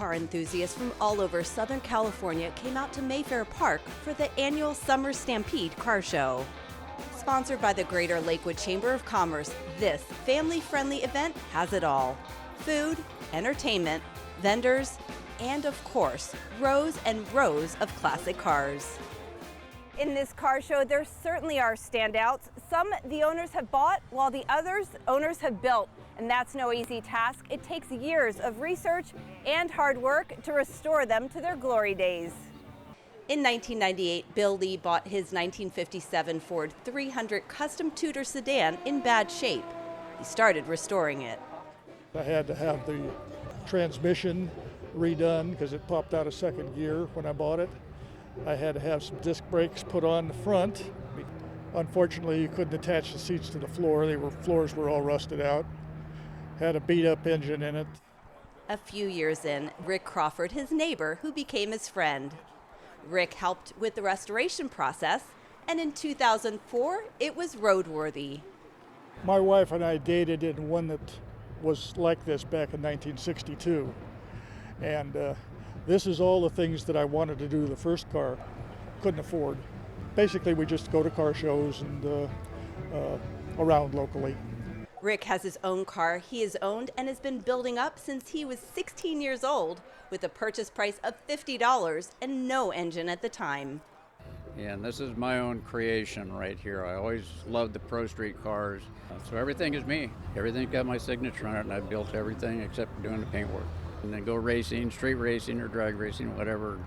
car enthusiasts from all over Southern California came out to Mayfair Park for the annual Summer Stampede car show. Sponsored by the Greater Lakewood Chamber of Commerce, this family-friendly event has it all. Food, entertainment, vendors, and of course, rows and rows of classic cars. In this car show, there certainly are standouts. Some the owners have bought, while the others owners have built. And that's no easy task. It takes years of research and hard work to restore them to their glory days. In 1998, Bill Lee bought his 1957 Ford 300 custom Tudor sedan in bad shape. He started restoring it. I had to have the transmission redone because it popped out of second gear when I bought it. I had to have some disc brakes put on the front. Unfortunately, you couldn't attach the seats to the floor. Floors were all rusted out. Had a beat-up engine in it. A few years in, Rick Crawford, his neighbor, who became his friend. Rick helped with the restoration process, and in 2004, it was roadworthy. My wife and I dated in one that was like this back in 1962. And this is all the things that I wanted to do the first car, couldn't afford. Basically, we just go to car shows and around locally. Rick has his own car he has owned and has been building up since he was 16 years old, with a purchase price of $50 and no engine at the time. Yeah, and this is my own creation right here. I always loved the Pro Street cars, so everything is me. Everything's got my signature on it, and I built everything except doing the paintwork. And then go racing, street racing or drag racing, whatever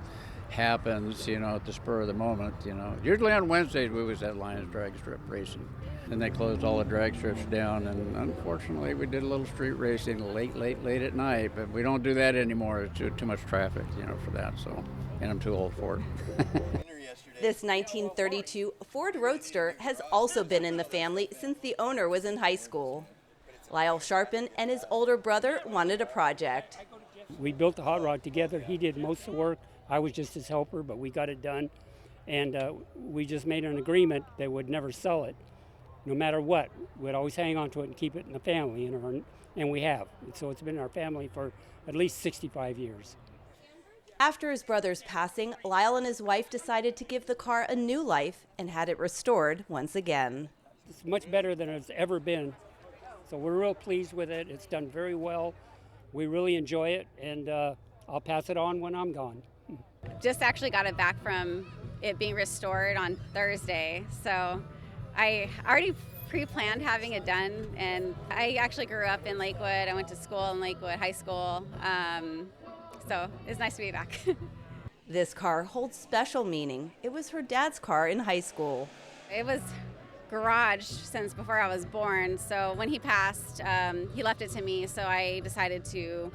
happens, at the spur of the moment, Usually on Wednesdays we was at Lions Drag Strip racing. And they closed all the drag strips down, and unfortunately we did a little street racing late at night, but we don't do that anymore. It's too much traffic, for that, so, and I'm too old for it. This 1932 Ford Roadster has also been in the family since the owner was in high school. Lyle Sharpen and his older brother wanted a project. We built the hot rod together. He did most of the work. I was just his helper, but we got it done. And we just made an agreement that we'd never sell it. No matter what, we'd always hang on to it and keep it in the family, and we have. So it's been in our family for at least 65 years. After his brother's passing, Lyle and his wife decided to give the car a new life and had it restored once again. It's much better than it's ever been. So we're real pleased with it. It's done very well. We really enjoy it, and I'll pass it on when I'm gone. Just actually got it back from it being restored on Thursday. So I already pre-planned having it done, and I actually grew up in Lakewood. I went to school in Lakewood High School, so it's nice to be back. This car holds special meaning. It was her dad's car in high school. It was garaged since before I was born, so when he passed, he left it to me, so I decided to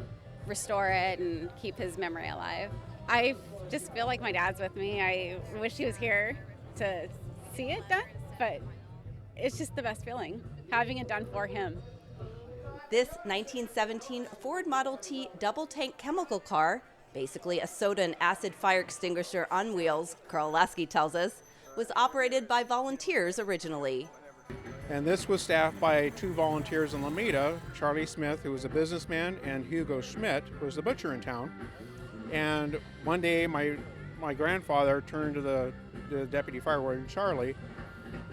restore it and keep his memory alive. I just feel like my dad's with me. I wish he was here to see it done, but it's just the best feeling, having it done for him. This 1917 Ford Model T double-tank chemical car, basically a soda and acid fire extinguisher on wheels, Carl Lasky tells us, was operated by volunteers originally. And this was staffed by two volunteers in Lomita, Charlie Smith, who was a businessman, and Hugo Schmidt, who was the butcher in town. And one day my grandfather turned to the deputy fire warden, Charlie,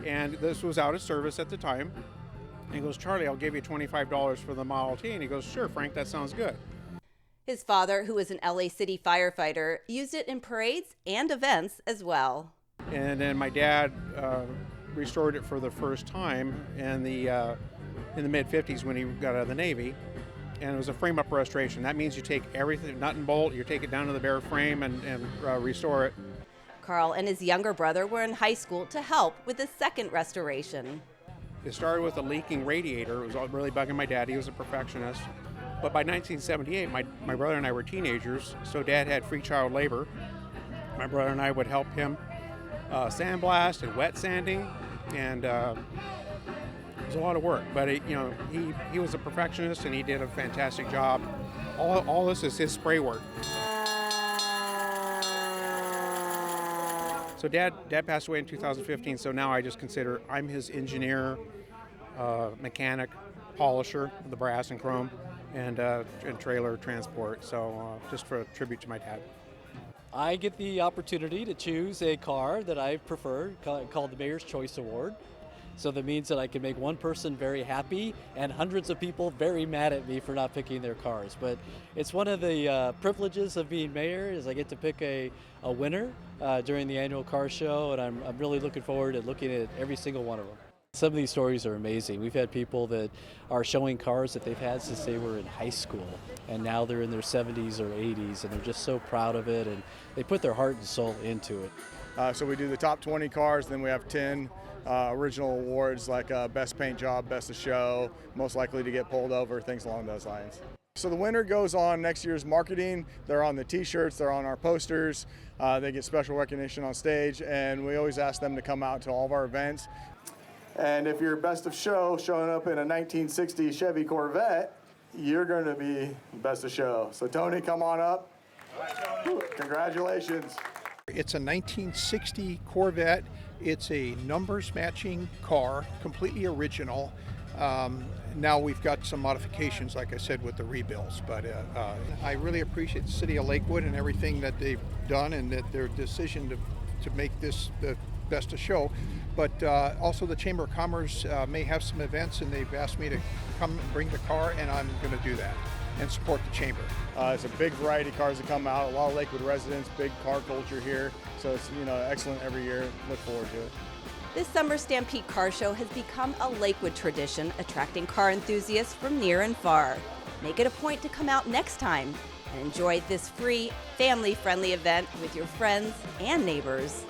and this was out of service at the time. And he goes, "Charlie, I'll give you $25 for the Model T." And he goes, "Sure, Frank, that sounds good." His father, who was an LA City firefighter, used it in parades and events as well. And then my dad restored it for the first time in the mid-50s when he got out of the Navy. And it was a frame-up restoration. That means you take everything, nut and bolt, you take it down to the bare frame and restore it. Carl and his younger brother were in high school to help with the second restoration. It started with a leaking radiator. It was really bugging my dad. He was a perfectionist. But by 1978, my brother and I were teenagers, so Dad had free child labor. My brother and I would help him sandblast and wet sanding, and it was a lot of work. But he was a perfectionist, and he did a fantastic job. All this is his spray work. So Dad passed away in 2015, so now I just consider I'm his engineer, mechanic, polisher of the brass and chrome, and trailer transport. So just for a tribute to my dad. I get the opportunity to choose a car that I prefer, called the Mayor's Choice Award. So that means that I can make one person very happy and hundreds of people very mad at me for not picking their cars. But it's one of the privileges of being mayor is I get to pick a winner during the annual car show, and I'm really looking forward to looking at every single one of them. Some of these stories are amazing. We've had people that are showing cars that they've had since they were in high school, and now they're in their 70s or 80s, and they're just so proud of it, and they put their heart and soul into it. So we do the top 20 cars, then we have 10 original awards like best paint job, best of show, most likely to get pulled over, things along those lines. So the winner goes on next year's marketing. They're on the t-shirts, they're on our posters, they get special recognition on stage, and we always ask them to come out to all of our events. And if you're best of show showing up in a 1960 Chevy Corvette, you're going to be best of show. So Tony, come on up. Congratulations. It's a 1960 Corvette. It's a numbers matching car, completely original. Now we've got some modifications, like I said, with the rebuilds, but I really appreciate the city of Lakewood and everything that they've done, and that their decision to make this the best of show. But also the Chamber of Commerce may have some events, and they've asked me to come and bring the car, and I'm going to do that and support the chamber. It's a big variety of cars that come out, a lot of Lakewood residents, big car culture here, so it's excellent every year. Look forward to it. This summer Stampede Car Show has become a Lakewood tradition, attracting car enthusiasts from near and far. Make it a point to come out next time and enjoy this free, family-friendly event with your friends and neighbors.